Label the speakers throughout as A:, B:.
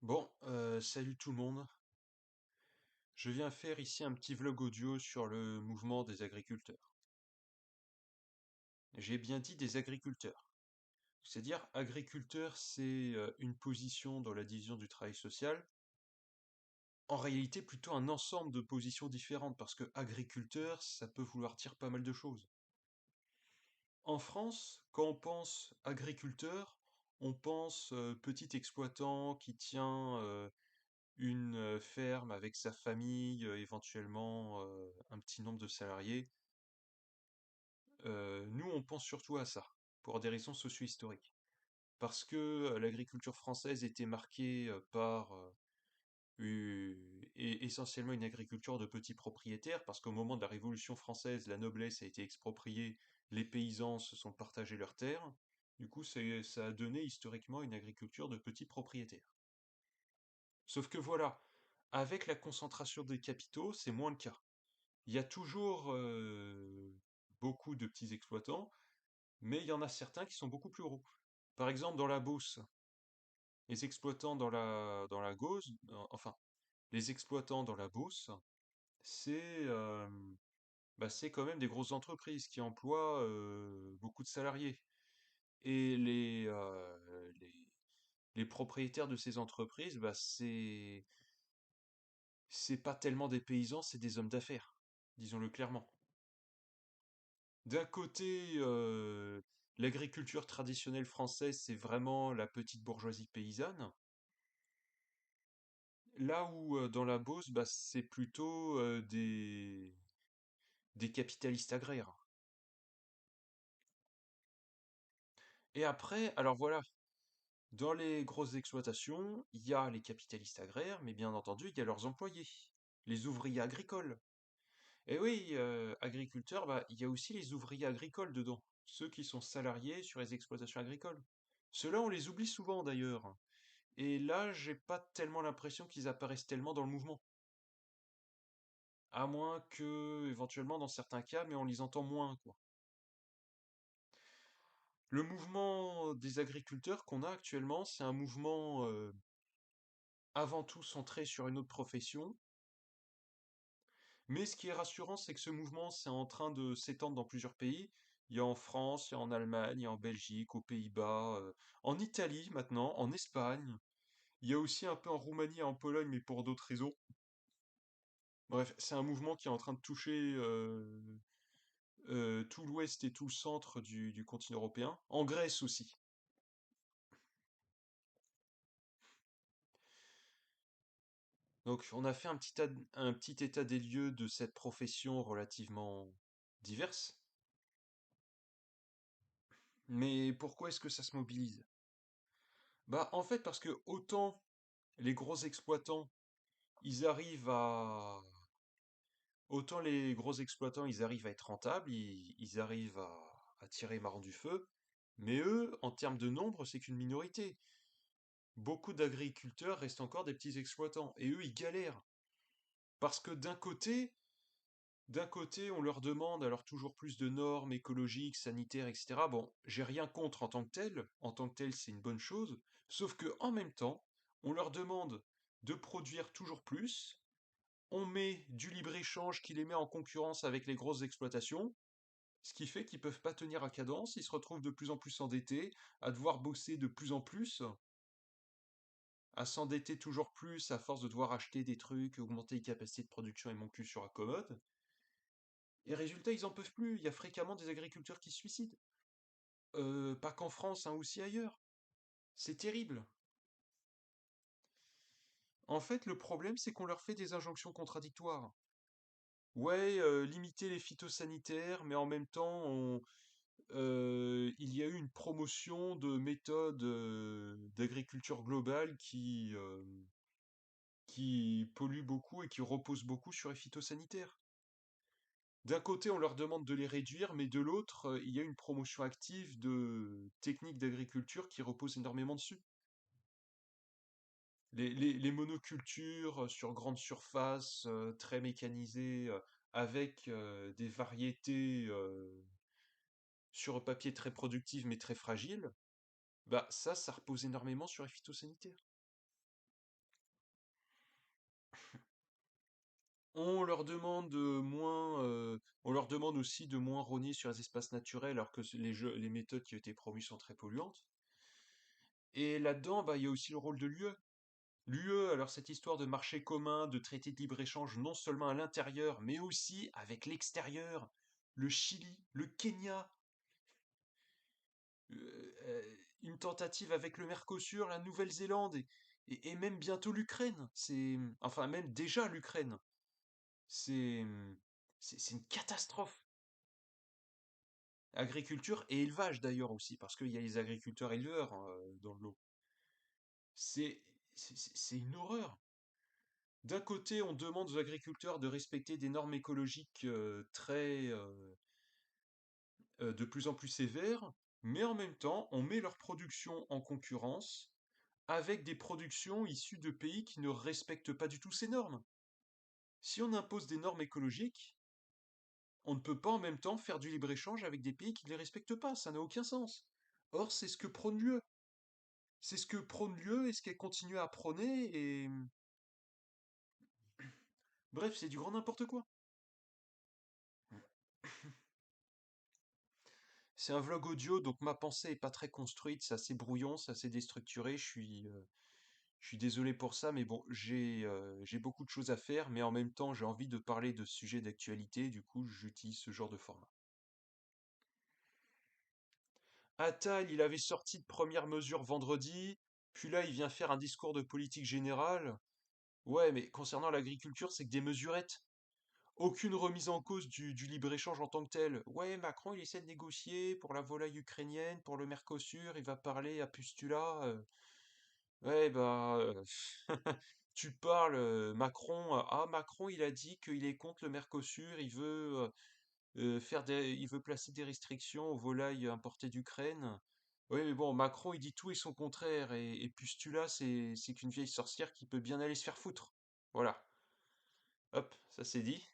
A: Bon, salut tout le monde. Je viens faire ici un petit vlog audio sur le mouvement des agriculteurs. J'ai bien dit des agriculteurs. C'est-à-dire, agriculteur, c'est une position dans la division du travail social. En réalité, plutôt un ensemble de positions différentes, parce que agriculteur, ça peut vouloir dire pas mal de choses. En France, quand on pense agriculteur, on pense petit exploitant qui tient une ferme avec sa famille, éventuellement un petit nombre de salariés. Nous, on pense surtout à ça, pour des raisons socio-historiques. Parce que l'agriculture française était marquée par essentiellement une agriculture de petits propriétaires, parce qu'au moment de la Révolution française, la noblesse a été expropriée, les paysans se sont partagés leurs terres. Du coup, ça a donné historiquement une agriculture de petits propriétaires. Sauf que voilà, avec la concentration des capitaux, c'est moins le cas. Il y a toujours beaucoup de petits exploitants, mais il y en a certains qui sont beaucoup plus gros. Par exemple, dans la Beauce, les exploitants dans la Gauze, enfin, les exploitants dans la Beauce, c'est c'est quand même des grosses entreprises qui emploient beaucoup de salariés. Et les propriétaires de ces entreprises, c'est pas tellement des paysans, c'est des hommes d'affaires, disons-le clairement. D'un côté, l'agriculture traditionnelle française, c'est vraiment la petite bourgeoisie paysanne. Là où dans la Beauce, c'est plutôt des capitalistes agraires. Et après, alors voilà, dans les grosses exploitations, il y a les capitalistes agraires, mais bien entendu, il y a leurs employés, les ouvriers agricoles. Et oui, agriculteurs, il y a aussi les ouvriers agricoles dedans, ceux qui sont salariés sur les exploitations agricoles. Ceux-là, on les oublie souvent d'ailleurs. Et là, j'ai pas tellement l'impression qu'ils apparaissent tellement dans le mouvement. À moins que, éventuellement, dans certains cas, mais on les entend moins, quoi. Le mouvement des agriculteurs qu'on a actuellement, c'est un mouvement avant tout centré sur une autre profession. Mais ce qui est rassurant, c'est que ce mouvement, c'est en train de s'étendre dans plusieurs pays. Il y a en France, il y a en Allemagne, il y a en Belgique, aux Pays-Bas, en Italie maintenant, en Espagne. Il y a aussi un peu en Roumanie et en Pologne, mais pour d'autres raisons. Bref, c'est un mouvement qui est en train de toucher tout l'ouest et tout le centre du continent européen. En Grèce aussi. Donc, on a fait un petit état des lieux de cette profession relativement diverse. Mais pourquoi est-ce que ça se mobilise? En fait, parce que autant les gros exploitants, ils arrivent à... Autant les gros exploitants, ils arrivent à être rentables, ils arrivent à tirer marron du feu, mais eux, en termes de nombre, c'est qu'une minorité. Beaucoup d'agriculteurs restent encore des petits exploitants, et eux, ils galèrent. Parce que d'un côté, on leur demande alors toujours plus de normes écologiques, sanitaires, etc. Bon, j'ai rien contre en tant que tel, c'est une bonne chose, sauf que en même temps, on leur demande de produire toujours plus, on met du libre-échange qui les met en concurrence avec les grosses exploitations, ce qui fait qu'ils peuvent pas tenir à cadence, ils se retrouvent de plus en plus endettés, à devoir bosser de plus en plus, à s'endetter toujours plus à force de devoir acheter des trucs, augmenter les capacités de production et mon cul sur la commode. Et résultat, ils en peuvent plus. Il y a fréquemment des agriculteurs qui se suicident. Pas qu'en France, hein, aussi ailleurs. C'est terrible. En fait, le problème, c'est qu'on leur fait des injonctions contradictoires. Ouais, limiter les phytosanitaires, mais en même temps, il y a eu une promotion de méthodes d'agriculture globale qui polluent beaucoup et qui reposent beaucoup sur les phytosanitaires. D'un côté, on leur demande de les réduire, mais de l'autre, il y a une promotion active de techniques d'agriculture qui reposent énormément dessus. Les monocultures sur grande surface, très mécanisées, avec des variétés sur le papier très productives mais très fragiles, ça repose énormément sur les phytosanitaires. On leur demande aussi de moins rogner sur les espaces naturels, alors que les méthodes qui ont été promues sont très polluantes. Et là-dedans, bah, il y a aussi le rôle de l'UE. L'UE, alors cette histoire de marché commun, de traité de libre-échange, non seulement à l'intérieur, mais aussi avec l'extérieur, le Chili, le Kenya, une tentative avec le Mercosur, la Nouvelle-Zélande et même bientôt l'Ukraine. Enfin même déjà l'Ukraine. C'est, c'est une catastrophe. Agriculture et élevage d'ailleurs aussi, parce qu'il y a les agriculteurs éleveurs dans le lot. C'est, c'est une horreur. D'un côté, on demande aux agriculteurs de respecter des normes écologiques de plus en plus sévères, mais en même temps, on met leur production en concurrence avec des productions issues de pays qui ne respectent pas du tout ces normes. Si on impose des normes écologiques, on ne peut pas en même temps faire du libre-échange avec des pays qui ne les respectent pas, ça n'a aucun sens. Or, c'est ce que prône l'UE. C'est ce que prône l'UE et ce qu'elle continue à prôner, et bref, c'est du grand n'importe quoi. C'est un vlog audio, donc ma pensée est pas très construite, c'est assez brouillon, c'est assez déstructuré. Je suis désolé pour ça, mais bon, j'ai beaucoup de choses à faire, mais en même temps, j'ai envie de parler de sujets d'actualité, du coup, j'utilise ce genre de format. Attal, il avait sorti de premières mesures vendredi, puis là, il vient faire un discours de politique générale. Ouais, mais concernant l'agriculture, c'est que des mesurettes. Aucune remise en cause du libre-échange en tant que tel. Ouais, Macron, il essaie de négocier pour la volaille ukrainienne, pour le Mercosur, il va parler à Pustula. Ouais, bah, tu parles, Macron, Macron, il a dit qu'il est contre le Mercosur, il veut placer des restrictions aux volailles importées d'Ukraine. Oui, mais bon, Macron, il dit tout et son contraire, et Pustula, c'est qu'une vieille sorcière qui peut bien aller se faire foutre. Voilà. Hop, ça c'est dit.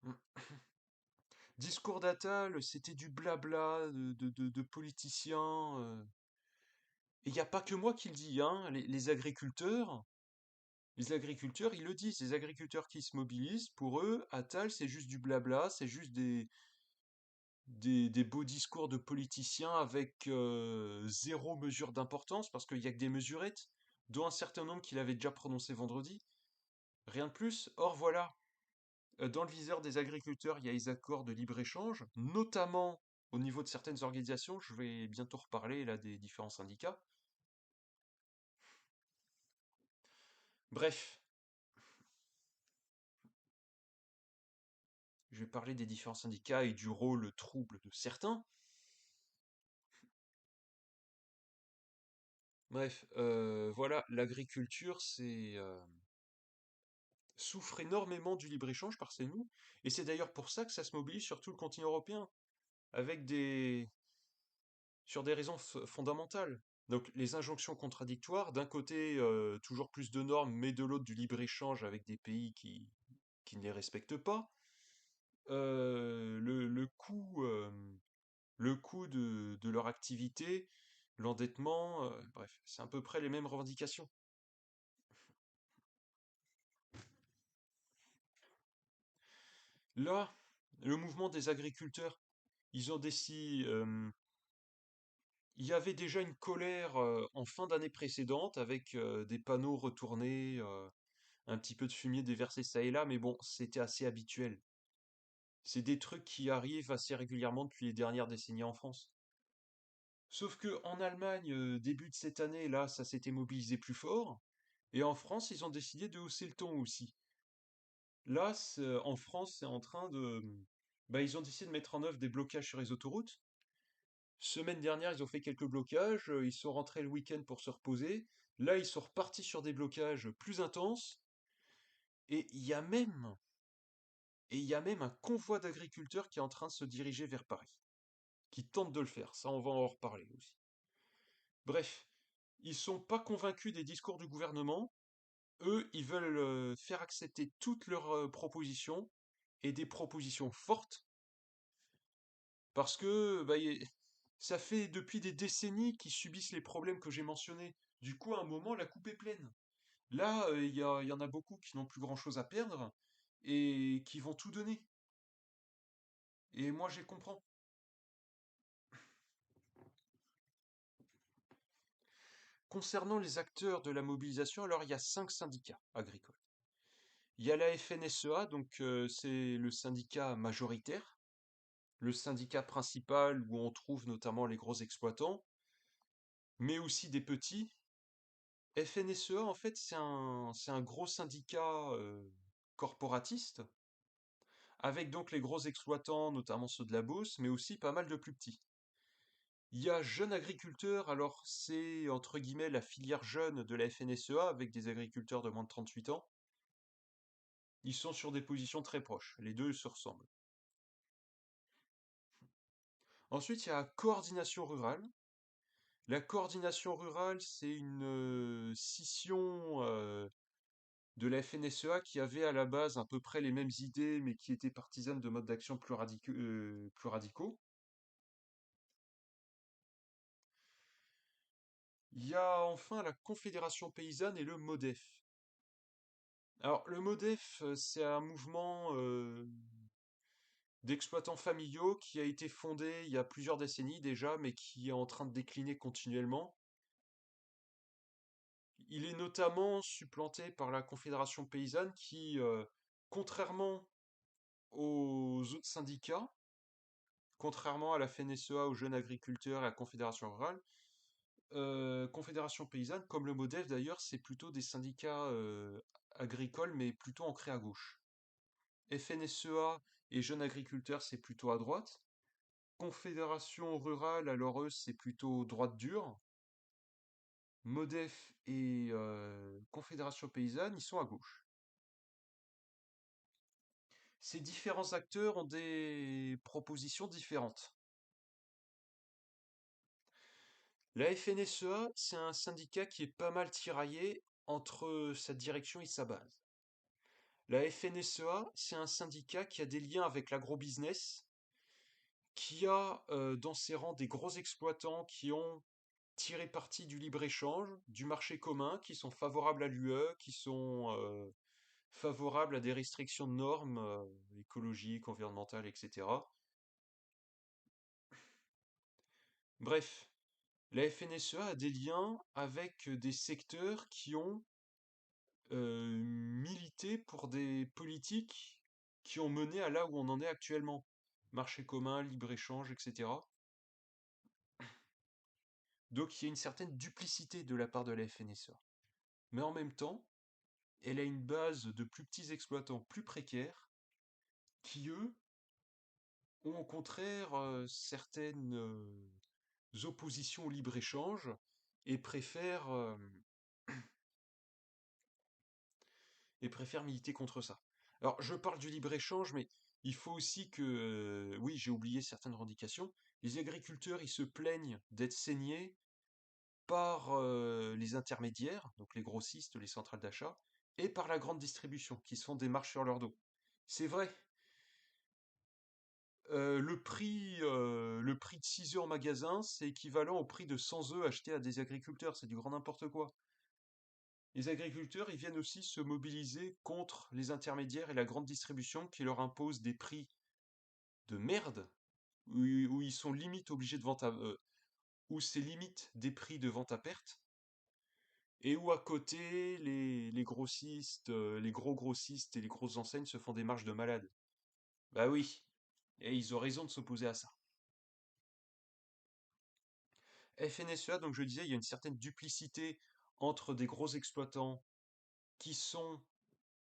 A: Mm. Discours d'Attal, c'était du blabla de politiciens. Et il n'y a pas que moi qui le dis, hein. Les agriculteurs, ils le disent. Les agriculteurs qui se mobilisent, pour eux, Attal, c'est juste du blabla, c'est juste des beaux discours de politiciens avec zéro mesure d'importance, parce qu'il n'y a que des mesurettes, dont un certain nombre qu'il avait déjà prononcé vendredi. Rien de plus. Or, voilà, dans le viseur des agriculteurs, il y a les accords de libre-échange, notamment au niveau de certaines organisations. Je vais bientôt reparler là des différents syndicats. Bref, je vais parler des différents syndicats et du rôle trouble de certains. Bref, voilà, l'agriculture, souffre énormément du libre-échange par chez nous, et c'est d'ailleurs pour ça que ça se mobilise sur tout le continent européen, avec sur des raisons fondamentales. Donc les injonctions contradictoires, d'un côté toujours plus de normes, mais de l'autre du libre-échange avec des pays qui ne les respectent pas. Le coût, le coût de leur activité, l'endettement, bref, c'est à peu près les mêmes revendications. Là, le mouvement des agriculteurs, ils ont décidé, il y avait déjà une colère en fin d'année précédente avec des panneaux retournés, un petit peu de fumier déversé ça et là, mais bon, c'était assez habituel. C'est des trucs qui arrivent assez régulièrement depuis les dernières décennies en France. Sauf que en Allemagne, début de cette année, là, ça s'était mobilisé plus fort, et en France, ils ont décidé de hausser le ton aussi. Là, en France, c'est en train de... Bah, ils ont décidé de mettre en œuvre des blocages sur les autoroutes. Semaine dernière, ils ont fait quelques blocages, ils sont rentrés le week-end pour se reposer. Là, ils sont repartis sur des blocages plus intenses. Et il y a même un convoi d'agriculteurs qui est en train de se diriger vers Paris, qui tente de le faire. Ça, on va en reparler aussi. Bref, ils sont pas convaincus des discours du gouvernement. Eux, ils veulent faire accepter toutes leurs propositions, et des propositions fortes, parce que ça fait depuis des décennies qu'ils subissent les problèmes que j'ai mentionnés. Du coup, à un moment, la coupe est pleine. Là, il y en a beaucoup qui n'ont plus grand-chose à perdre et qui vont tout donner. Et moi, je les comprends. Concernant les acteurs de la mobilisation, alors il y a 5 syndicats agricoles. Il y a la FNSEA, donc c'est le syndicat majoritaire, le syndicat principal où on trouve notamment les gros exploitants, mais aussi des petits. FNSEA, en fait, c'est un gros syndicat corporatiste, avec donc les gros exploitants, notamment ceux de la Beauce, mais aussi pas mal de plus petits. Il y a Jeunes Agriculteurs, alors c'est entre guillemets la filière jeune de la FNSEA, avec des agriculteurs de moins de 38 ans. Ils sont sur des positions très proches, les deux se ressemblent. Ensuite, il y a Coordination Rurale. La Coordination Rurale, c'est une scission de la FNSEA qui avait à la base à peu près les mêmes idées, mais qui était partisane de modes d'action plus radicaux. Il y a enfin la Confédération paysanne et le MODEF. Alors, le MODEF, c'est un mouvement d'exploitants familiaux qui a été fondé il y a plusieurs décennies déjà, mais qui est en train de décliner continuellement. Il est notamment supplanté par la Confédération paysanne qui, contrairement aux autres syndicats, contrairement à la FNSEA, aux jeunes agriculteurs et à la Confédération rurale, Confédération paysanne, comme le MODEF d'ailleurs, c'est plutôt des syndicats agricoles, mais plutôt ancrés à gauche. FNSEA et jeunes agriculteurs, c'est plutôt à droite. Confédération rurale, alors eux, c'est plutôt droite dure. MODEF et Confédération paysanne, ils sont à gauche. Ces différents acteurs ont des propositions différentes. La FNSEA, c'est un syndicat qui est pas mal tiraillé entre sa direction et sa base. La FNSEA, c'est un syndicat qui a des liens avec l'agro-business, qui a dans ses rangs des gros exploitants qui ont tiré parti du libre-échange, du marché commun, qui sont favorables à l'UE, qui sont favorables à des restrictions de normes écologiques, environnementales, etc. Bref, la FNSEA a des liens avec des secteurs qui ont milité pour des politiques qui ont mené à là où on en est actuellement. Marché commun, libre-échange, etc. Donc il y a une certaine duplicité de la part de la FNSEA. Mais en même temps, elle a une base de plus petits exploitants plus précaires qui, eux, ont au contraire certaines oppositions au libre-échange et préfèrent militer contre ça. Alors, je parle du libre-échange, mais il faut aussi que, oui, j'ai oublié certaines revendications. Les agriculteurs, ils se plaignent d'être saignés par les intermédiaires, donc les grossistes, les centrales d'achat, et par la grande distribution, qui se font des marches sur leur dos. C'est vrai, le prix de 6 œufs en magasin, c'est équivalent au prix de 100 œufs achetés à des agriculteurs, c'est du grand n'importe quoi. Les agriculteurs, ils viennent aussi se mobiliser contre les intermédiaires et la grande distribution qui leur impose des prix de merde, où ils sont limite obligés de vente où c'est limite des prix de vente à perte, et où à côté, les grossistes, les gros grossistes et les grosses enseignes se font des marges de malades. Bah oui, et ils ont raison de s'opposer à ça. FNSEA, donc je disais, il y a une certaine duplicité entre des gros exploitants qui sont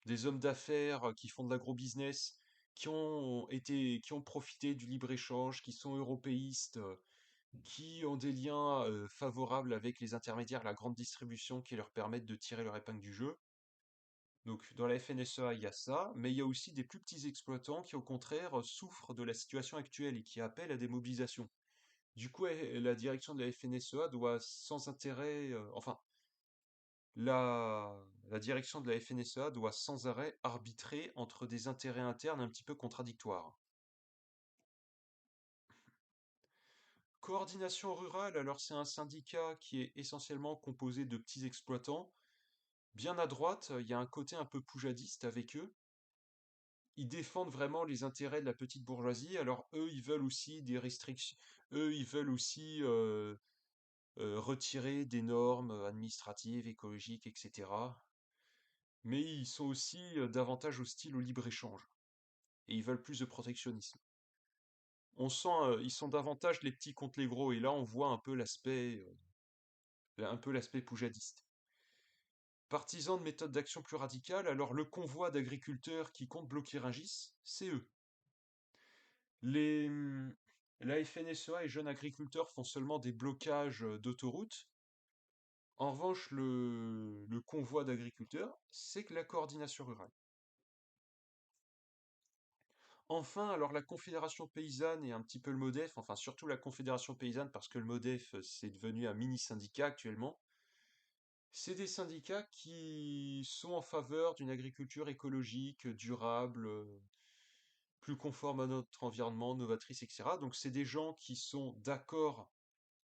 A: des hommes d'affaires qui font de l'agro-business, qui ont profité du libre-échange, qui sont européistes, qui ont des liens favorables avec les intermédiaires, la grande distribution qui leur permettent de tirer leur épingle du jeu. Donc dans la FNSEA, il y a ça, mais il y a aussi des plus petits exploitants qui au contraire souffrent de la situation actuelle et qui appellent à des mobilisations. Du coup, la direction de la FNSEA doit sans intérêt, enfin, la, la direction de la FNSEA doit sans arrêt arbitrer entre des intérêts internes un petit peu contradictoires. Coordination rurale, alors c'est un syndicat qui est essentiellement composé de petits exploitants, Bien à droite, il y a un côté un peu poujadiste avec eux. Ils défendent vraiment les intérêts de la petite bourgeoisie. Alors eux, ils veulent aussi des restrictions. Eux, ils veulent aussi retirer des normes administratives, écologiques, etc. Mais ils sont aussi davantage hostiles au libre-échange. Et ils veulent plus de protectionnisme. On sent, ils sont davantage les petits contre les gros. Et là, on voit un peu l'aspect poujadiste. Partisans de méthodes d'action plus radicales, alors le convoi d'agriculteurs qui compte bloquer Rungis, c'est eux. Les, la FNSEA et jeunes agriculteurs font seulement des blocages d'autoroutes. En revanche, le convoi d'agriculteurs, c'est que la coordination rurale. Enfin, alors la Confédération paysanne et un petit peu le MODEF, enfin surtout la Confédération paysanne parce que le MODEF c'est devenu un mini syndicat actuellement. C'est des syndicats qui sont en faveur d'une agriculture écologique, durable, plus conforme à notre environnement, novatrice, etc. Donc c'est des gens qui sont d'accord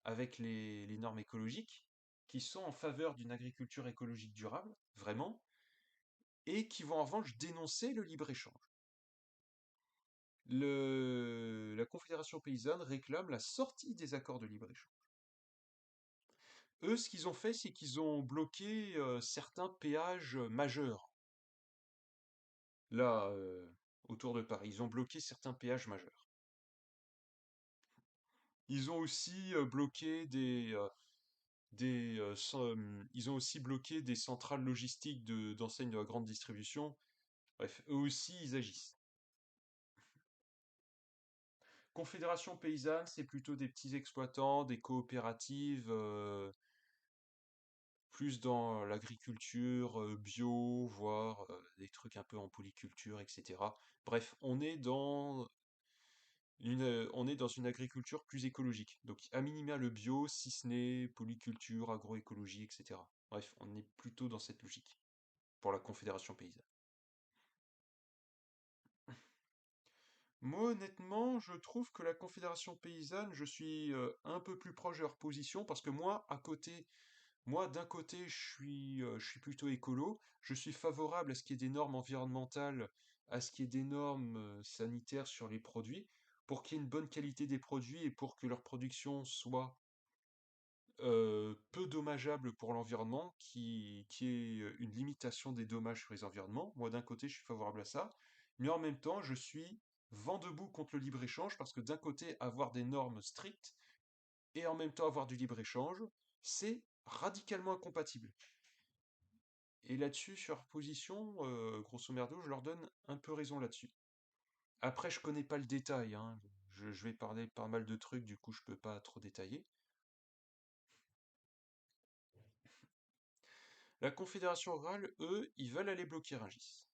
A: avec les normes écologiques, qui sont en faveur d'une agriculture écologique durable, vraiment, et qui vont en revanche dénoncer le libre-échange. La Confédération paysanne réclame la sortie des accords de libre-échange. Eux, ce qu'ils ont fait, c'est qu'ils ont bloqué certains péages majeurs. Là, autour de Paris, ils ont bloqué certains péages majeurs. Ils ont aussi bloqué ils ont aussi bloqué des centrales logistiques d'enseignes de la grande distribution. Bref, eux aussi, ils agissent. Confédération paysanne, c'est plutôt des petits exploitants, des coopératives, plus dans l'agriculture bio, voire des trucs un peu en polyculture, etc. Bref, on est dans une agriculture plus écologique. Donc, à minima le bio, si ce n'est polyculture, agroécologie, etc. Bref, on est plutôt dans cette logique pour la Confédération paysanne. Moi, honnêtement, je trouve que la Confédération paysanne, je suis un peu plus proche de leur position parce que moi, d'un côté, je suis plutôt écolo, je suis favorable à ce qu'il y ait des normes environnementales, à ce qu'il y ait des normes sanitaires sur les produits, pour qu'il y ait une bonne qualité des produits et pour que leur production soit peu dommageable pour l'environnement, qui ait une limitation des dommages sur les environnements. Moi, d'un côté, je suis favorable à ça, mais en même temps, je suis vent debout contre le libre-échange, parce que d'un côté, avoir des normes strictes, et en même temps avoir du libre-échange, c'est radicalement incompatible. Et là-dessus, sur leur position, grosso merdo, je leur donne un peu raison là-dessus. Après, je connais pas le détail, hein. Je vais parler pas mal de trucs, du coup, je peux pas trop détailler. La Confédération rurale, eux, ils veulent aller bloquer Rungis.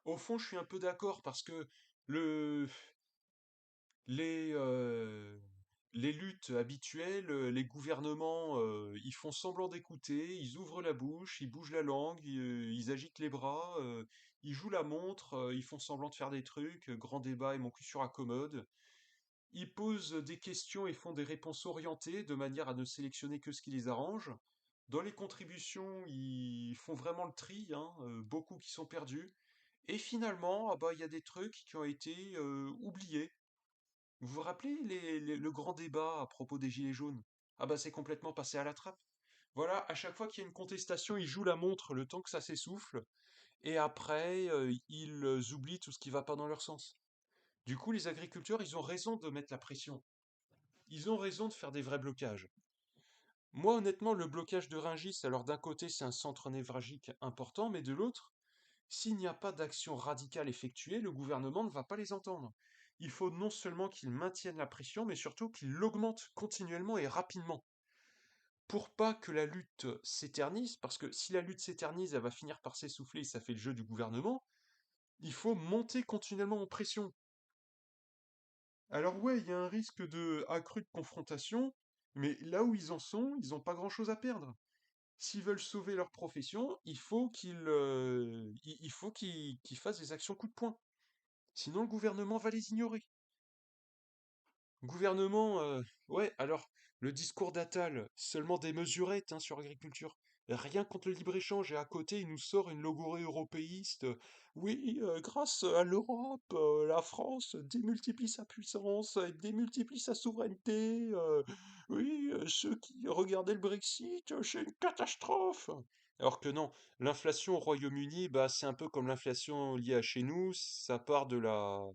A: Au fond, je suis un peu d'accord parce que le, les, euh, les luttes habituelles, les gouvernements, ils font semblant d'écouter, ils ouvrent la bouche, ils bougent la langue, ils agitent les bras, ils jouent la montre, ils font semblant de faire des trucs, grand débat et mon cul sur accommode. Ils posent des questions et font des réponses orientées de manière à ne sélectionner que ce qui les arrange. Dans les contributions, ils font vraiment le tri, hein, beaucoup qui sont perdus. Et finalement, ah bah, il y a des trucs qui ont été oubliés. Vous vous rappelez le grand débat à propos des Gilets jaunes? Ah bah c'est complètement passé à la trappe. Voilà, à chaque fois qu'il y a une contestation, ils jouent la montre le temps que ça s'essouffle, et après, ils oublient tout ce qui va pas dans leur sens. Du coup, les agriculteurs, ils ont raison de mettre la pression. Ils ont raison de faire des vrais blocages. Moi, honnêtement, le blocage de Rungis, alors d'un côté, c'est un centre névralgique important, mais de l'autre, s'il n'y a pas d'action radicale effectuée, le gouvernement ne va pas les entendre. Il faut non seulement qu'il maintienne la pression, mais surtout qu'il l'augmente continuellement et rapidement. Pour pas que la lutte s'éternise, parce que si la lutte s'éternise, elle va finir par s'essouffler, et ça fait le jeu du gouvernement, il faut monter continuellement en pression. Alors ouais, il y a un risque de accru de confrontation, mais là où ils en sont, ils n'ont pas grand-chose à perdre. S'ils veulent sauver leur profession, il faut qu'ils fassent des actions coup de poing. Sinon, le gouvernement va les ignorer. Gouvernement, ouais, alors, le discours d'Attal, seulement des mesurettes hein, sur l'agriculture. Rien contre le libre-échange, et à côté, il nous sort une logorée européiste. Oui, grâce à l'Europe, la France démultiplie sa puissance, et démultiplie sa souveraineté. Oui, ceux qui regardaient le Brexit, c'est une catastrophe. Alors que non, l'inflation au Royaume-Uni, bah, c'est un peu comme l'inflation liée à chez nous, ça part de la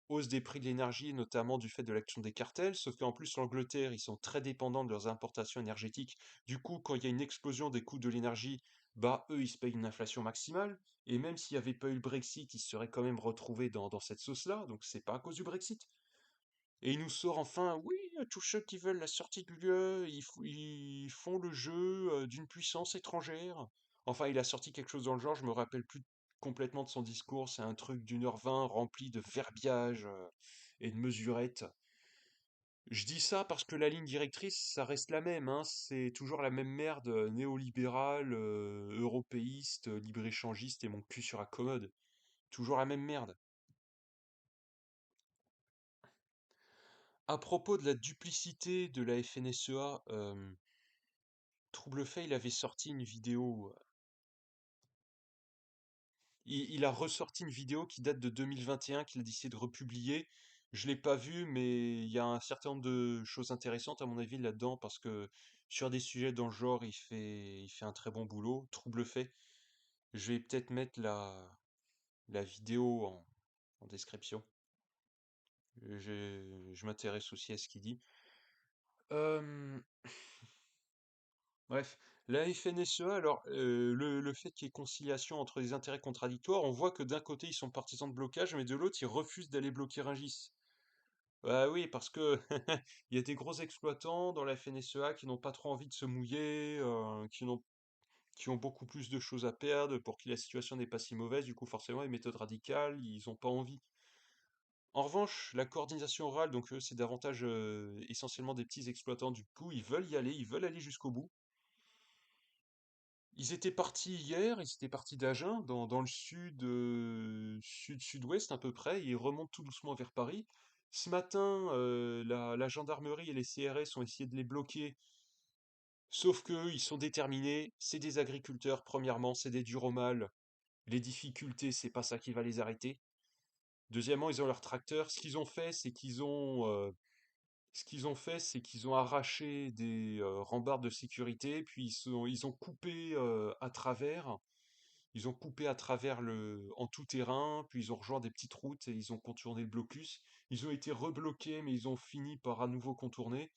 A: hausse des prix de l'énergie, notamment du fait de l'action des cartels, sauf qu'en plus l'Angleterre, ils sont très dépendants de leurs importations énergétiques. Du coup, quand il y a une explosion des coûts de l'énergie, bah eux, ils se payent une inflation maximale. Et même s'il n'y avait pas eu le Brexit, ils se seraient quand même retrouvés dans cette sauce-là. Donc c'est pas à cause du Brexit. Et il nous sort enfin, oui, tous ceux qui veulent la sortie de l'UE, ils font le jeu d'une puissance étrangère. Enfin, il a sorti quelque chose dans le genre, je me rappelle plus complètement de son discours. C'est un truc d'1h20 rempli de verbiage et de mesurettes. Je dis ça parce que la ligne directrice, ça reste la même, hein. C'est toujours la même merde néolibérale, européiste, libre-échangiste et mon cul sur la commode. Toujours la même merde. À propos de la duplicité de la FNSEA, Trouble-Fait, il avait sorti une vidéo. Il a ressorti une vidéo qui date de 2021 qu'il a décidé de republier. Je l'ai pas vue, mais il y a un certain nombre de choses intéressantes à mon avis là-dedans parce que sur des sujets dans le genre, il fait un très bon boulot. Trouble-Fait. Je vais peut-être mettre la vidéo en description. Je m'intéresse aussi à ce qu'il dit. Euh, Bref, la FNSEA, alors le fait qu'il y ait conciliation entre des intérêts contradictoires, on voit que d'un côté ils sont partisans de blocage, mais de l'autre ils refusent d'aller bloquer Rungis. Bah oui, parce que il y a des gros exploitants dans la FNSEA qui n'ont pas trop envie de se mouiller, qui ont beaucoup plus de choses à perdre pour qui la situation n'est pas si mauvaise. Du coup, forcément, les méthodes radicales, ils n'ont pas envie. En revanche, la coordination orale, donc eux, c'est davantage essentiellement des petits exploitants. Du coup, ils veulent aller jusqu'au bout. Ils étaient partis hier, ils étaient partis d'Agen, dans le sud, sud-sud-ouest à peu près, et ils remontent tout doucement vers Paris. Ce matin, la gendarmerie et les CRS ont essayé de les bloquer, sauf qu'eux, ils sont déterminés, c'est des agriculteurs, premièrement, c'est des durs au mal. Les difficultés, c'est pas ça qui va les arrêter. Deuxièmement, ils ont leur tracteur. Ce qu'ils ont fait, c'est qu'ils ont arraché des rambardes de sécurité, puis ils ont coupé à travers. Ils ont coupé à travers en tout terrain, puis ils ont rejoint des petites routes et ils ont contourné le blocus. Ils ont été rebloqués, mais ils ont fini par à nouveau contourner.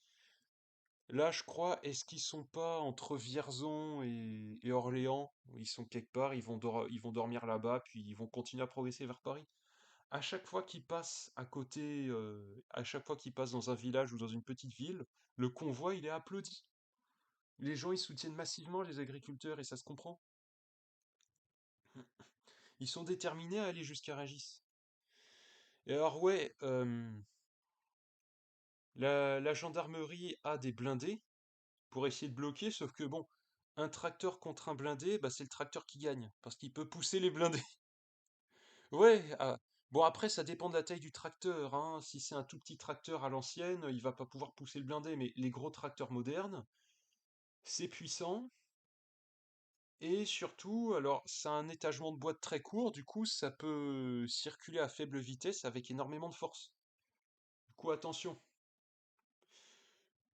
A: Là, je crois, est-ce qu'ils sont pas entre Vierzon et Orléans? Ils sont quelque part, ils vont dormir là-bas, puis ils vont continuer à progresser vers Paris. À chaque fois qu'ils passent à côté, à chaque fois qu'ils passent dans un village ou dans une petite ville, le convoi, il est applaudi. Les gens, ils soutiennent massivement les agriculteurs et ça se comprend. Ils sont déterminés à aller jusqu'à Rungis. Et alors ouais, la gendarmerie a des blindés pour essayer de bloquer, sauf que bon, un tracteur contre un blindé, bah c'est le tracteur qui gagne, parce qu'il peut pousser les blindés. Ouais, bon après ça dépend de la taille du tracteur, hein. Si c'est un tout petit tracteur à l'ancienne, il va pas pouvoir pousser le blindé, mais les gros tracteurs modernes, c'est puissant, et surtout, alors c'est un étagement de boîte très court, du coup ça peut circuler à faible vitesse avec énormément de force. Du coup attention.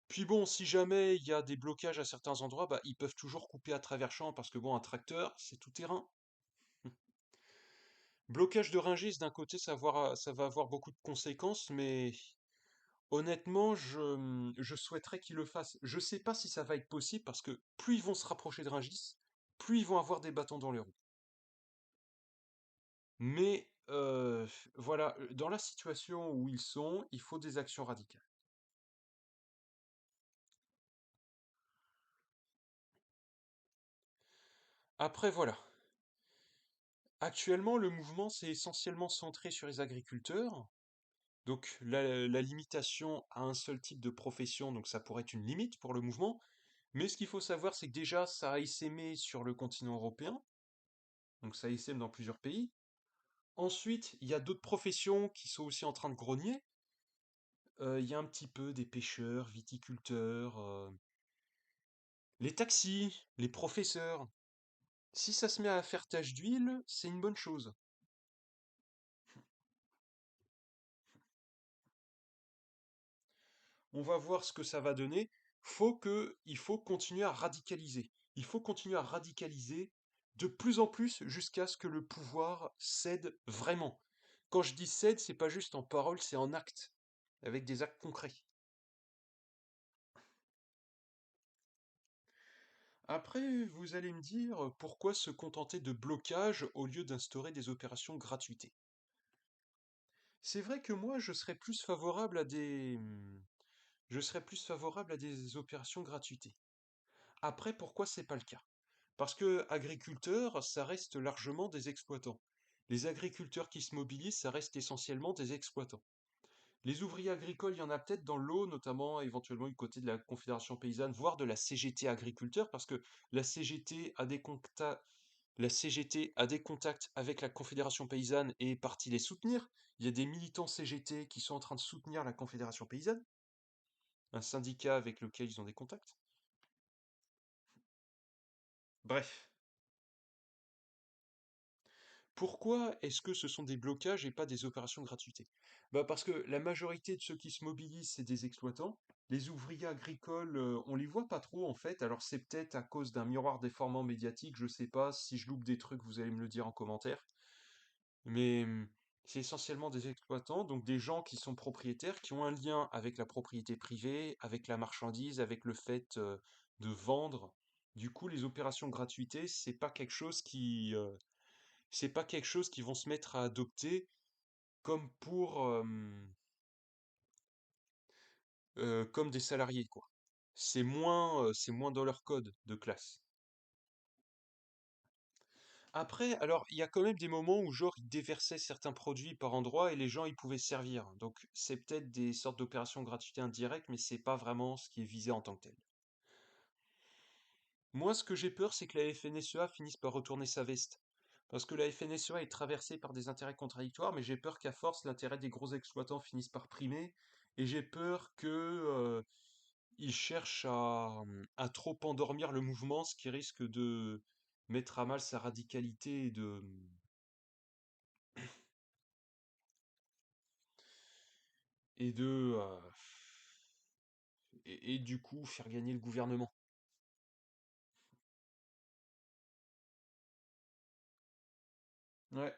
A: Puis bon, si jamais il y a des blocages à certains endroits, bah, ils peuvent toujours couper à travers champs parce que bon, un tracteur, c'est tout terrain. Blocage de Rungis, d'un côté, ça va avoir beaucoup de conséquences, mais honnêtement, je souhaiterais qu'ils le fassent. Je sais pas si ça va être possible parce que plus ils vont se rapprocher de Rungis, plus ils vont avoir des bâtons dans les roues. Mais voilà, dans la situation où ils sont, il faut des actions radicales. Après, voilà. Actuellement, le mouvement s'est essentiellement centré sur les agriculteurs. Donc la limitation à un seul type de profession, donc ça pourrait être une limite pour le mouvement. Mais ce qu'il faut savoir, c'est que déjà, ça a essaimé sur le continent européen, donc ça essaime dans plusieurs pays. Ensuite, il y a d'autres professions qui sont aussi en train de grogner. Il y a un petit peu des pêcheurs, viticulteurs, Les taxis, les professeurs. Si ça se met à faire tache d'huile, c'est une bonne chose. On va voir ce que ça va donner. Il faut continuer à radicaliser. Il faut continuer à radicaliser de plus en plus jusqu'à ce que le pouvoir cède vraiment. Quand je dis cède, c'est pas juste en parole, c'est en acte, avec des actes concrets. Après, vous allez me dire pourquoi se contenter de blocage au lieu d'instaurer des opérations gratuites. C'est vrai que moi, je serais plus favorable à des opérations gratuites. Après, pourquoi c'est pas le cas? Parce que agriculteurs, ça reste largement des exploitants. Les agriculteurs qui se mobilisent, ça reste essentiellement des exploitants. Les ouvriers agricoles, il y en a peut-être dans l'eau, notamment éventuellement du côté de la Confédération paysanne, voire de la CGT agriculteur, parce que la CGT a la CGT a des contacts avec la Confédération paysanne et est partie les soutenir. Il y a des militants CGT qui sont en train de soutenir la Confédération paysanne, un syndicat avec lequel ils ont des contacts. Bref. Pourquoi est-ce que ce sont des blocages et pas des opérations gratuites? Bah parce que la majorité de ceux qui se mobilisent, c'est des exploitants. Les ouvriers agricoles, on les voit pas trop en fait. Alors c'est peut-être à cause d'un miroir déformant médiatique, je sais pas. Si je loupe des trucs, vous allez me le dire en commentaire. Mais c'est essentiellement des exploitants, donc des gens qui sont propriétaires, qui ont un lien avec la propriété privée, avec la marchandise, avec le fait de vendre. Du coup, les opérations gratuites, c'est pas quelque chose qu'ils vont se mettre à adopter comme comme des salariés, quoi. C'est moins dans leur code de classe. Après, alors, il y a quand même des moments où, genre, ils déversaient certains produits par endroit et les gens, ils pouvaient se servir. Donc, c'est peut-être des sortes d'opérations gratuites indirectes, mais c'est pas vraiment ce qui est visé en tant que tel. Moi, ce que j'ai peur, c'est que la FNSEA finisse par retourner sa veste. Parce que la FNSEA est traversée par des intérêts contradictoires, mais j'ai peur qu'à force, l'intérêt des gros exploitants finisse par primer, et j'ai peur que, ils cherchent à trop endormir le mouvement, ce qui risque de mettre à mal sa radicalité et de, et du coup faire gagner le gouvernement. Ouais.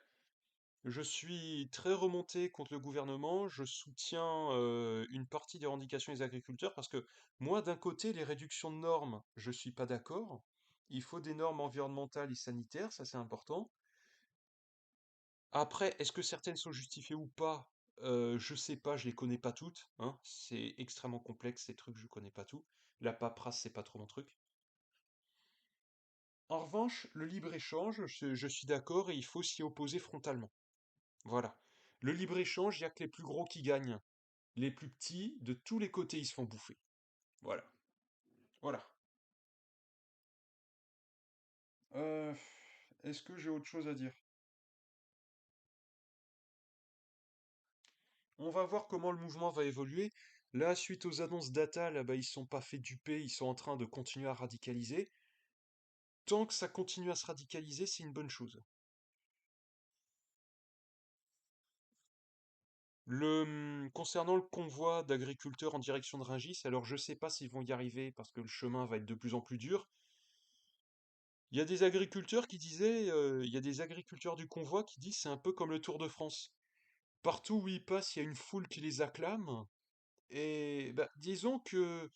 A: Je suis très remonté contre le gouvernement, je soutiens une partie des revendications des agriculteurs parce que moi, d'un côté, les réductions de normes, je suis pas d'accord. Il faut des normes environnementales et sanitaires, ça c'est important. Après, est-ce que certaines sont justifiées ou pas? Je sais pas, je les connais pas toutes, hein. C'est extrêmement complexe ces trucs, je connais pas tout. La paperasse, c'est pas trop mon truc. En revanche, le libre-échange, je suis d'accord et il faut s'y opposer frontalement. Voilà. Le libre-échange, il n'y a que les plus gros qui gagnent. Les plus petits, de tous les côtés, ils se font bouffer. Voilà. Voilà. Euh, Est-ce que j'ai autre chose à dire? On va voir comment le mouvement va évoluer. Là, suite aux annonces d'Atal, bah, ils sont pas fait duper, ils sont en train de continuer à radicaliser. Tant que ça continue à se radicaliser, c'est une bonne chose. Concernant le convoi d'agriculteurs en direction de Rungis, alors je sais pas s'ils vont y arriver parce que le chemin va être de plus en plus dur. Il y a des agriculteurs qui disaient, il y a des agriculteurs du convoi qui disent c'est un peu comme le Tour de France. Partout où ils passent, il y a une foule qui les acclame. Et bah, disons que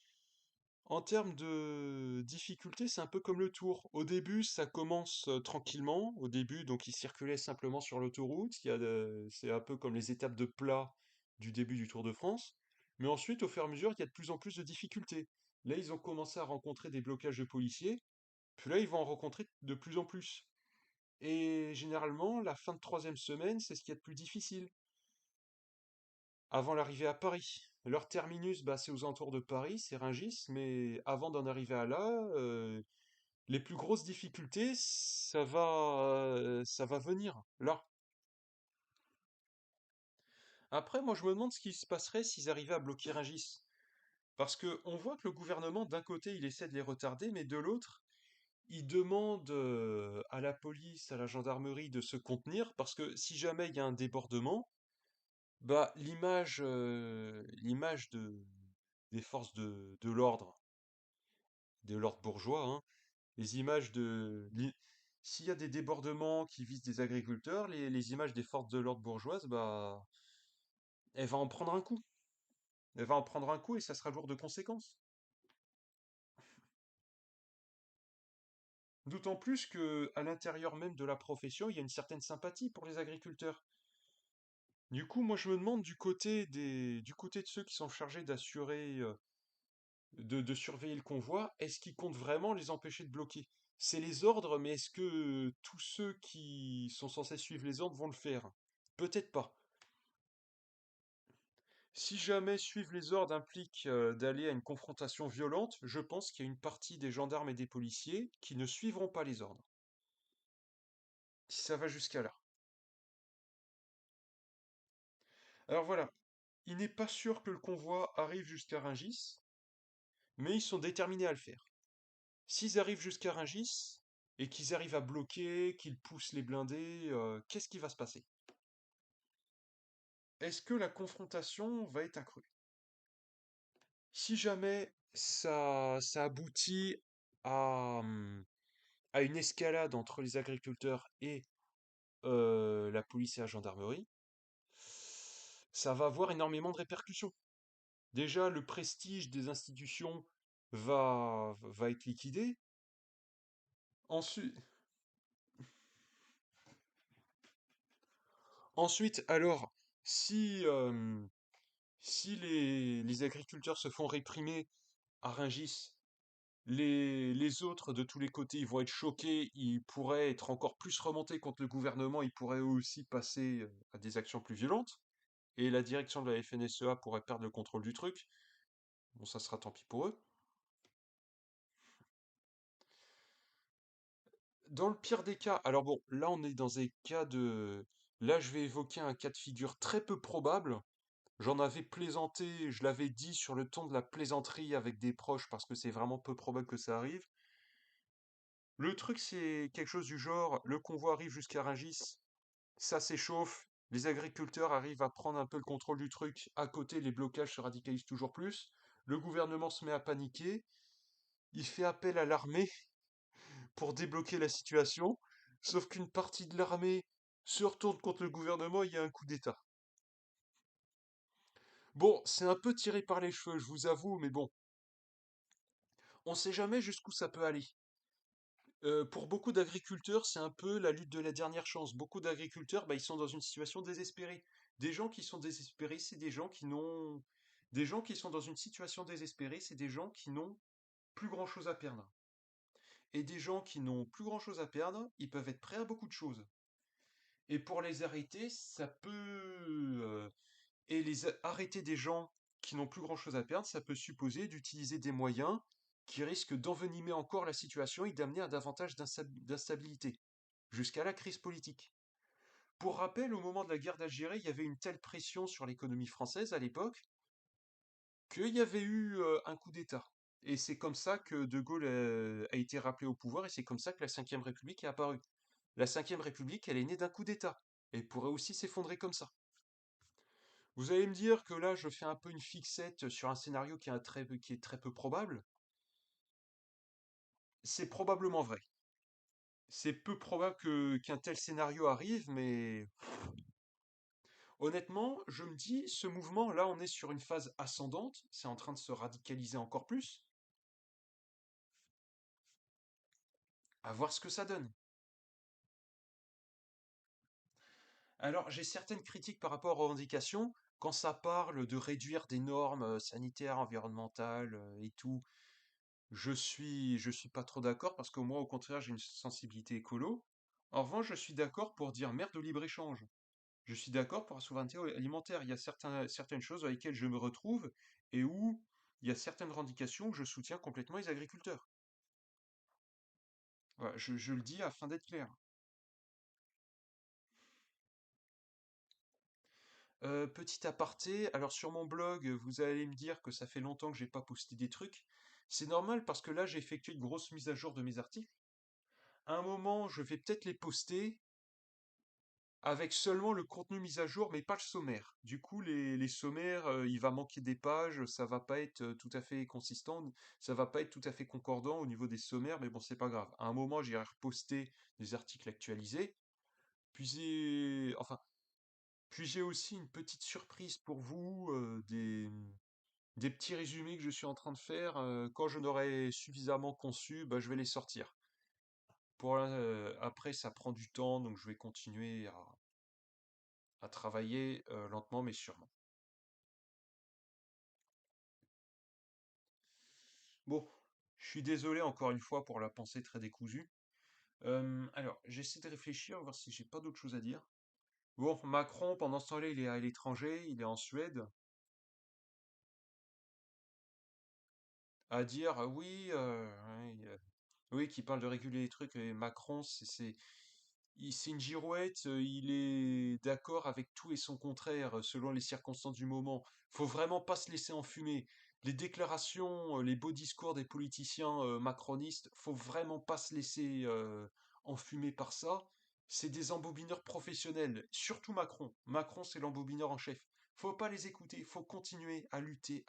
A: en termes de difficulté, c'est un peu comme le Tour. Au début, ça commence tranquillement. Au début, donc ils circulaient simplement sur l'autoroute. C'est un peu comme les étapes de plat du début du Tour de France. Mais ensuite, au fur et à mesure, il y a de plus en plus de difficultés. Là, ils ont commencé à rencontrer des blocages de policiers. Puis là, ils vont en rencontrer de plus en plus. Et généralement, la fin de troisième semaine, c'est ce qu'il y a de plus difficile. Avant l'arrivée à Paris. Leur terminus, bah, c'est aux alentours de Paris, c'est Rungis, mais avant d'en arriver à là, les plus grosses difficultés, ça va venir là. Après, moi, je me demande ce qui se passerait s'ils arrivaient à bloquer Rungis. Parce que on voit que le gouvernement, d'un côté, il essaie de les retarder, mais de l'autre, il demande à la police, à la gendarmerie de se contenir, parce que si jamais il y a un débordement, bah l'image des forces de l'ordre bourgeois, hein, les images s'il y a des débordements qui visent des agriculteurs, les images des forces de l'ordre bourgeoises, bah elle va en prendre un coup. Elle va en prendre un coup et ça sera lourd de conséquences. D'autant plus que à l'intérieur même de la profession, il y a une certaine sympathie pour les agriculteurs. Du coup, moi je me demande du côté de ceux qui sont chargés d'assurer, de surveiller le convoi, est-ce qu'ils comptent vraiment les empêcher de bloquer? C'est les ordres, mais est-ce que tous ceux qui sont censés suivre les ordres vont le faire? Peut-être pas. Si jamais suivre les ordres implique d'aller à une confrontation violente, je pense qu'il y a une partie des gendarmes et des policiers qui ne suivront pas les ordres. Si ça va jusqu'à là. Alors voilà, il n'est pas sûr que le convoi arrive jusqu'à Rungis, mais ils sont déterminés à le faire. S'ils arrivent jusqu'à Rungis et qu'ils arrivent à bloquer, qu'ils poussent les blindés, qu'est-ce qui va se passer? Est-ce que la confrontation va être accrue? Si jamais ça aboutit à une escalade entre les agriculteurs et la police et la gendarmerie, ça va avoir énormément de répercussions. Déjà, le prestige des institutions va être liquidé. Ensuite, alors, si, si les agriculteurs se font réprimer à Rungis, les autres de tous les côtés, ils vont être choqués, ils pourraient être encore plus remontés contre le gouvernement, ils pourraient eux aussi passer à des actions plus violentes, et la direction de la FNSEA pourrait perdre le contrôle du truc. Bon, ça sera tant pis pour eux. Dans le pire des cas, alors bon, là on est dans des cas de... Là je vais évoquer un cas de figure très peu probable. J'en avais plaisanté, je l'avais dit sur le ton de la plaisanterie avec des proches parce que c'est vraiment peu probable que ça arrive. Le truc c'est quelque chose du genre, le convoi arrive jusqu'à Rungis, ça s'échauffe, les agriculteurs arrivent à prendre un peu le contrôle du truc, à côté les blocages se radicalisent toujours plus, le gouvernement se met à paniquer, il fait appel à l'armée pour débloquer la situation, sauf qu'une partie de l'armée se retourne contre le gouvernement et il y a un coup d'État. Bon, c'est un peu tiré par les cheveux, je vous avoue, mais bon, on sait jamais jusqu'où ça peut aller. Pour beaucoup d'agriculteurs, c'est un peu la lutte de la dernière chance. Beaucoup d'agriculteurs, bah, ils sont dans une situation désespérée. Des gens qui sont désespérés, c'est des gens qui n'ont... Des gens qui sont dans une situation désespérée, c'est des gens qui n'ont plus grand-chose à perdre. Et des gens qui n'ont plus grand-chose à perdre, ils peuvent être prêts à beaucoup de choses. Et pour les arrêter, ça peut... et arrêter des gens qui n'ont plus grand-chose à perdre, ça peut supposer d'utiliser des moyens qui risquent d'envenimer encore la situation et d'amener à davantage d'instabilité, jusqu'à la crise politique. Pour rappel, au moment de la guerre d'Algérie, il y avait une telle pression sur l'économie française à l'époque qu'il y avait eu un coup d'État. Et c'est comme ça que De Gaulle a été rappelé au pouvoir et c'est comme ça que la Ve République est apparue. La Ve République, elle est née d'un coup d'État. Et pourrait aussi s'effondrer comme ça. Vous allez me dire que là, je fais un peu une fixette sur un scénario qui est très peu probable. C'est probablement vrai. C'est peu probable qu'un tel scénario arrive, mais honnêtement, je me dis, ce mouvement, là, on est sur une phase ascendante, c'est en train de se radicaliser encore plus, à voir ce que ça donne. Alors, j'ai certaines critiques par rapport aux revendications, quand ça parle de réduire des normes sanitaires, environnementales et tout. Je suis pas trop d'accord parce que moi, au contraire, j'ai une sensibilité écolo. En revanche, je suis d'accord pour dire merde au libre-échange. Je suis d'accord pour la souveraineté alimentaire. Il y a certaines choses dans lesquelles je me retrouve et où il y a certaines revendications où je soutiens complètement les agriculteurs. Voilà, je le dis afin d'être clair. Petit aparté, alors sur mon blog, vous allez me dire que ça fait longtemps que j'ai pas posté des trucs. C'est normal parce que là, j'ai effectué une grosse mise à jour de mes articles. À un moment, je vais peut-être les poster avec seulement le contenu mis à jour, mais pas le sommaire. Du coup, les sommaires, il va manquer des pages, ça va pas être tout à fait consistant, ça va pas être tout à fait concordant au niveau des sommaires, mais bon, c'est pas grave. À un moment, j'irai reposter des articles actualisés. Enfin, puis j'ai aussi une petite surprise pour vous, des petits résumés que je suis en train de faire. Quand je n'aurai suffisamment conçu, bah, je vais les sortir. Après, ça prend du temps, donc je vais continuer à travailler lentement mais sûrement. Bon, je suis désolé encore une fois pour la pensée très décousue. Alors, j'essaie de réfléchir, voir si j'ai pas d'autre chose à dire. Bon, Macron, pendant ce temps-là, il est à l'étranger, il est en Suède, à dire oui, ouais, oui, qui parle de réguler les trucs, et Macron, c'est une girouette, il est d'accord avec tout et son contraire, selon les circonstances du moment. Faut vraiment pas se laisser enfumer. Les déclarations, les beaux discours des politiciens macronistes, faut vraiment pas se laisser enfumer par ça. C'est des embobineurs professionnels, surtout Macron. Macron, c'est l'embobineur en chef. Faut pas les écouter, faut continuer à lutter,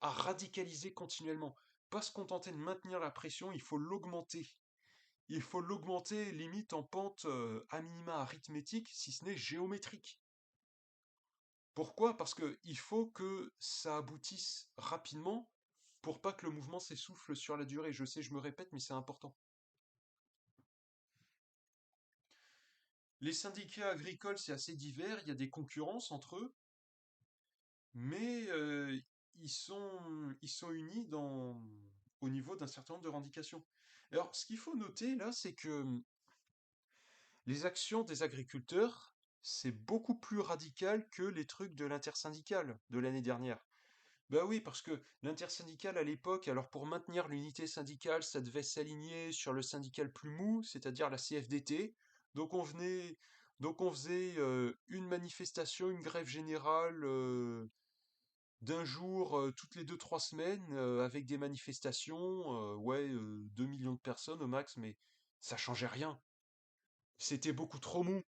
A: à radicaliser continuellement. Pas se contenter de maintenir la pression, il faut l'augmenter. Il faut l'augmenter limite en pente à minima arithmétique, si ce n'est géométrique. Pourquoi? Parce que il faut que ça aboutisse rapidement pour pas que le mouvement s'essouffle sur la durée. Je sais, je me répète, mais c'est important. Les syndicats agricoles, c'est assez divers, il y a des concurrences entre eux, mais ils sont unis au niveau d'un certain nombre de revendications. Alors, ce qu'il faut noter là, c'est que les actions des agriculteurs, c'est beaucoup plus radical que les trucs de l'intersyndicale de l'année dernière. Bah oui, parce que l'intersyndicale à l'époque, alors pour maintenir l'unité syndicale, ça devait s'aligner sur le syndical plus mou, c'est-à-dire la CFDT. Donc on venait, donc on faisait une manifestation, une grève générale d'un jour toutes les 2, 3 semaines avec des manifestations, ouais, 2 millions de personnes au max, mais ça changeait rien. C'était beaucoup trop mou.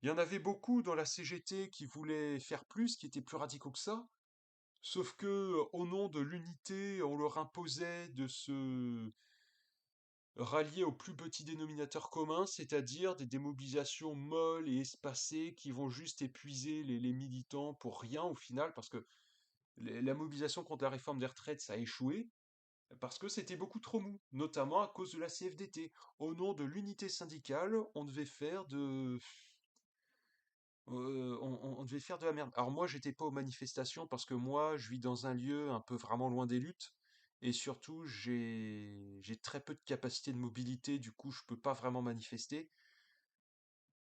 A: Il y en avait beaucoup dans la CGT qui voulaient faire plus, qui étaient plus radicaux que ça. Sauf que, au nom de l'unité, on leur imposait de se rallier au plus petit dénominateur commun, c'est-à-dire des démobilisations molles et espacées qui vont juste épuiser les militants pour rien au final, parce que la mobilisation contre la réforme des retraites, ça a échoué, parce que c'était beaucoup trop mou, notamment à cause de la CFDT. Au nom de l'unité syndicale, on devait faire on devait faire de la merde. Alors moi, j'étais pas aux manifestations parce que moi, je vis dans un lieu un peu vraiment loin des luttes. Et surtout, j'ai très peu de capacité de mobilité, du coup, je peux pas vraiment manifester.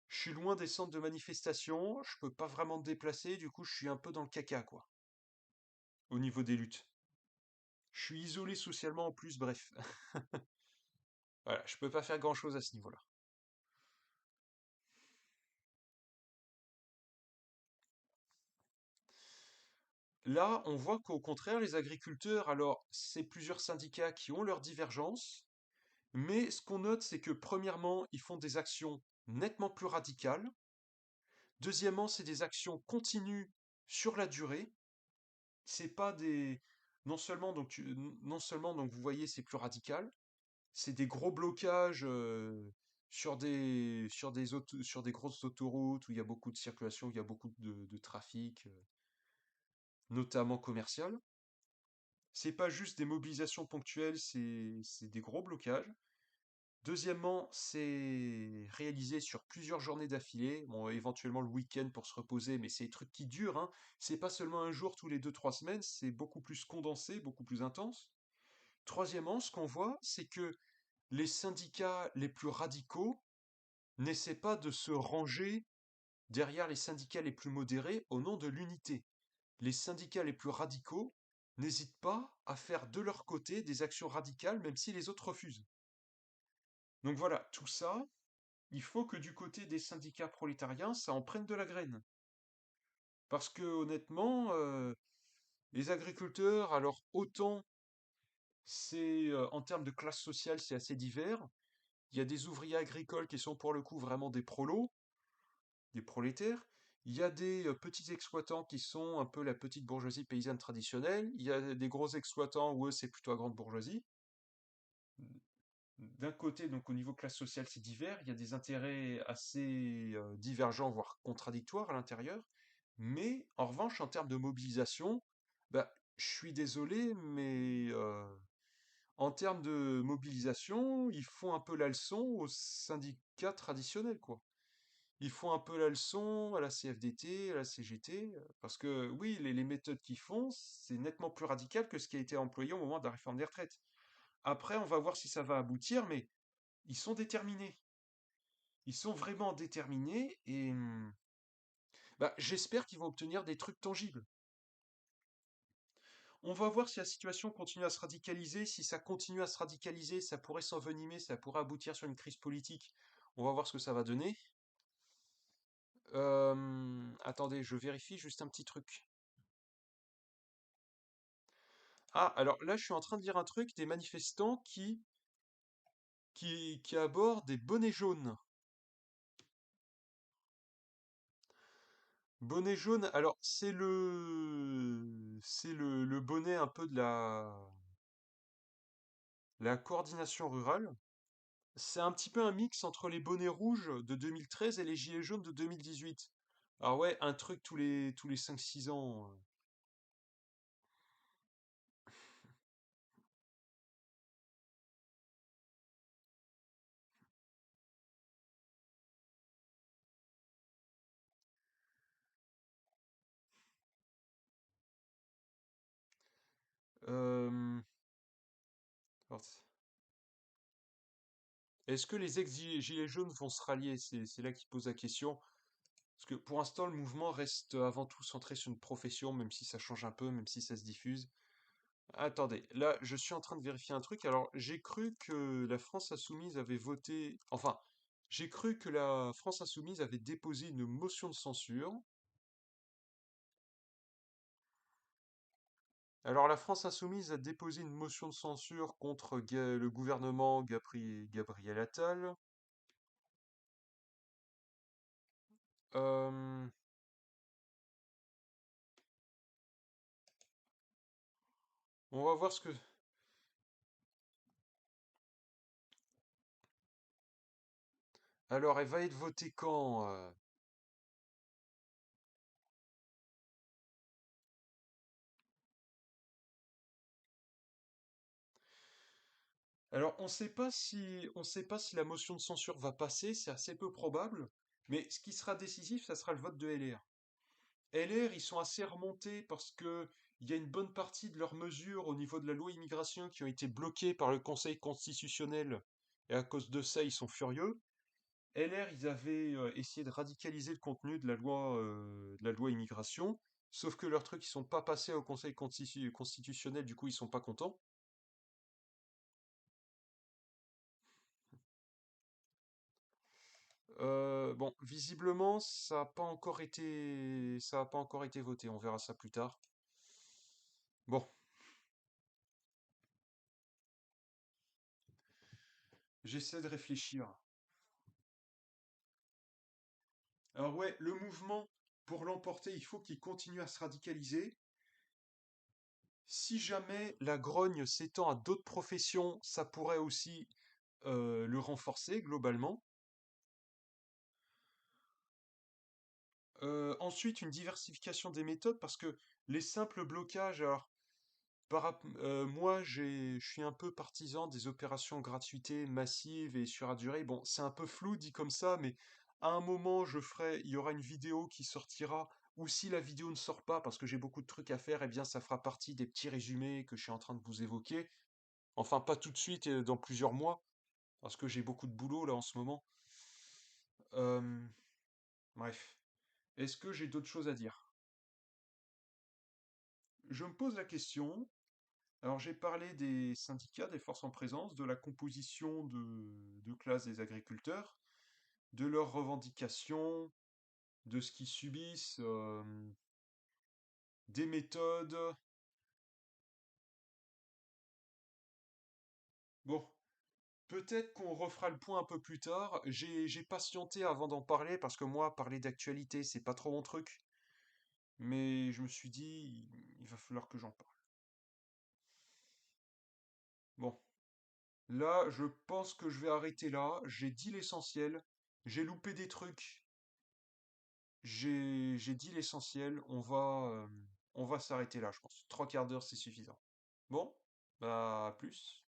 A: Je suis loin des centres de manifestation, je peux pas vraiment me déplacer, du coup, je suis un peu dans le caca, quoi, au niveau des luttes. Je suis isolé socialement en plus, bref. Voilà, je peux pas faire grand-chose à ce niveau-là. Là, on voit qu'au contraire, les agriculteurs, alors, c'est plusieurs syndicats qui ont leurs divergences. Mais ce qu'on note, c'est que premièrement, ils font des actions nettement plus radicales. Deuxièmement, c'est des actions continues sur la durée. C'est pas des non seulement donc non seulement donc vous voyez c'est plus radical, c'est des gros blocages sur des grosses autoroutes où il y a beaucoup de circulation, où il y a beaucoup de trafic, notamment commercial. C'est pas juste des mobilisations ponctuelles, c'est des gros blocages. Deuxièmement, c'est réalisé sur plusieurs journées d'affilée, bon, éventuellement le week-end pour se reposer, mais c'est des trucs qui durent, hein. C'est pas seulement un jour tous les 2, 3 semaines, c'est beaucoup plus condensé, beaucoup plus intense. Troisièmement, ce qu'on voit, c'est que les syndicats les plus radicaux n'essaient pas de se ranger derrière les syndicats les plus modérés au nom de l'unité. Les syndicats les plus radicaux n'hésitent pas à faire de leur côté des actions radicales, même si les autres refusent. Donc voilà, tout ça, il faut que du côté des syndicats prolétariens, ça en prenne de la graine. Parce que honnêtement, les agriculteurs, alors autant c'est en termes de classe sociale, c'est assez divers. Il y a des ouvriers agricoles qui sont pour le coup vraiment des prolos, des prolétaires. Il y a des petits exploitants qui sont un peu la petite bourgeoisie paysanne traditionnelle. Il y a des gros exploitants où eux, c'est plutôt la grande bourgeoisie. D'un côté, donc au niveau classe sociale, c'est divers. Il y a des intérêts assez divergents, voire contradictoires à l'intérieur. Mais en revanche, en termes de mobilisation, bah, je suis désolé, mais en termes de mobilisation, ils font un peu la leçon aux syndicats traditionnels, quoi. Ils font un peu la leçon à la CFDT, à la CGT, parce que oui, les méthodes qu'ils font, c'est nettement plus radical que ce qui a été employé au moment de la réforme des retraites. Après, on va voir si ça va aboutir, mais ils sont déterminés. Ils sont vraiment déterminés et bah, j'espère qu'ils vont obtenir des trucs tangibles. On va voir si la situation continue à se radicaliser. Si ça continue à se radicaliser, ça pourrait s'envenimer, ça pourrait aboutir sur une crise politique. On va voir ce que ça va donner. Attendez, je vérifie juste un petit truc. Ah, alors là, je suis en train de lire un truc des manifestants qui abordent des bonnets jaunes. Bonnet jaune, alors c'est le bonnet un peu de la coordination rurale. C'est un petit peu un mix entre les bonnets rouges de 2013 et les gilets jaunes de 2018. Alors ouais, un truc tous les 5-6 ans. Euh, alors, est-ce que les ex-gilets jaunes vont se rallier? C'est là qui pose la question. Parce que pour l'instant, le mouvement reste avant tout centré sur une profession, même si ça change un peu, même si ça se diffuse. Attendez, là, je suis en train de vérifier un truc. Alors, j'ai cru que la France Insoumise avait voté. Enfin, j'ai cru que la France Insoumise avait déposé une motion de censure. Alors, la France Insoumise a déposé une motion de censure contre le gouvernement Gabriel Attal. Euh, on va voir ce que. Alors, elle va être votée quand? Alors, on sait pas si la motion de censure va passer, c'est assez peu probable. Mais ce qui sera décisif, ça sera le vote de LR. LR, ils sont assez remontés parce que il y a une bonne partie de leurs mesures au niveau de la loi immigration qui ont été bloquées par le Conseil constitutionnel. Et à cause de ça, ils sont furieux. LR, ils avaient essayé de radicaliser le contenu de la loi immigration, sauf que leurs trucs, ils sont pas passés au Conseil constitutionnel, du coup, ils sont pas contents. Bon, visiblement, ça a pas encore été voté. On verra ça plus tard. Bon, j'essaie de réfléchir. Alors ouais, le mouvement, pour l'emporter, il faut qu'il continue à se radicaliser. Si jamais la grogne s'étend à d'autres professions, ça pourrait aussi le renforcer globalement. Ensuite, une diversification des méthodes, parce que les simples blocages, alors moi, je suis un peu partisan des opérations gratuité massives et sur la durée. Bon, c'est un peu flou dit comme ça, mais à un moment, il y aura une vidéo qui sortira, ou si la vidéo ne sort pas parce que j'ai beaucoup de trucs à faire, eh bien, ça fera partie des petits résumés que je suis en train de vous évoquer. Enfin, pas tout de suite, dans plusieurs mois, parce que j'ai beaucoup de boulot là en ce moment. Euh, bref. Est-ce que j'ai d'autres choses à dire? Je me pose la question. Alors j'ai parlé des syndicats, des forces en présence, de la composition de classe des agriculteurs, de leurs revendications, de ce qu'ils subissent. des méthodes. Bon, peut-être qu'on refera le point un peu plus tard. J'ai patienté avant d'en parler parce que moi, parler d'actualité, c'est pas trop mon truc. Mais je me suis dit, il va falloir que j'en parle. Bon, là, je pense que je vais arrêter là. J'ai dit l'essentiel. J'ai loupé des trucs. J'ai dit l'essentiel. On va s'arrêter là, je pense. Trois quarts d'heure, c'est suffisant. Bon, bah, à plus.